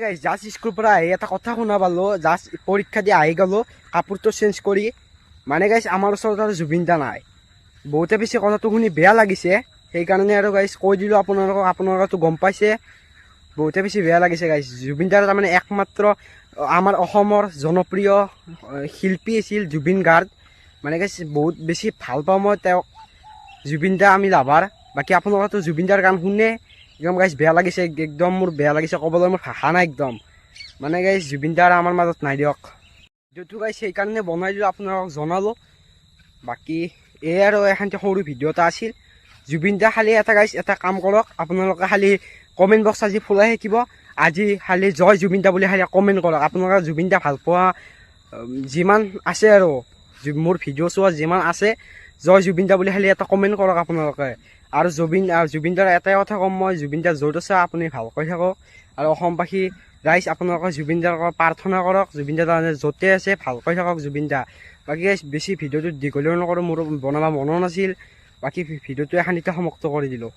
Guys just school পৰা আহি এটা কথা শুনা পালো, জাস্ট পৰীক্ষা দি আহি গ'লো কাপোৰটো চেঞ্জ কৰি। মানে গাইস আমাৰ ওচৰত আৰু জুবিন দা নাই। বহুতে বেছি কথাটো শুনি বেয়া লাগিছে, সেইকাৰণে আৰু গাইস কৈ দিলোঁ আপোনালোকক। আপোনালোকেতো গম পাইছে, বহুতে বেছি বেয়া লাগিছে গাইস। জুবিন দাৰ তাৰমানে একমাত্ৰ আমাৰ অসমৰ জনপ্ৰিয় শিল্পী আছিল জুবিন গাৰ্গ। মানে গাইস বহুত বেছি ভাল পাওঁ মই তেওঁক। জুবিন দা আমি লাভাৰ। বাকী আপোনালোকেতো জুবিন দাৰ গান শুনে, একদম গাইস বেয়া লাগিছে, একদম মোৰ বেয়া লাগিছে, ক'বলৈ মোৰ ভাষা নাই একদম। মানে গাইস জুবিন দাৰ আমাৰ মাজত নাই দিয়ক। ভিডিঅ'টো গাইস সেইকাৰণে বনাই দিলোঁ, আপোনালোকক জনালোঁ। বাকী এই আৰু এখন সৰু ভিডিঅ' এটা আছিল। জুবিন দা খালি এটা কাম কৰক, আপোনালোকে খালি কমেণ্ট বক্স আজি ফুলাই থাকিব। আজি খালি জয় জুবিন দা বুলি খালি কমেণ্ট কৰক। আপোনালোকে জুবিন দা ভাল পোৱা যিমান আছে আৰু মোৰ ভিডিঅ' চোৱা যিমান আছে, জয় জুবিন দা বুলি খালি এটা কমেণ্ট কৰক আপোনালোকে। আৰু জুবিন দাৰ এটাই কথা ক'ম মই, জুবিন দা য'ত আছে আপুনি ভালকৈ থাকক। আৰু অসমবাসী ৰাইজ আপোনালোকে জুবিন দাৰ প্ৰাৰ্থনা কৰক, জুবিন দা য'তে আছে ভালকৈ থাকক জুবিন দা। বাকী বেছি ভিডিঅ'টো দীঘলীয়া নকৰোঁ, মোৰ বনাব মনো নাছিল। বাকী ভিডিঅ'টো এখানিতে সমাপ্ত কৰি দিলোঁ।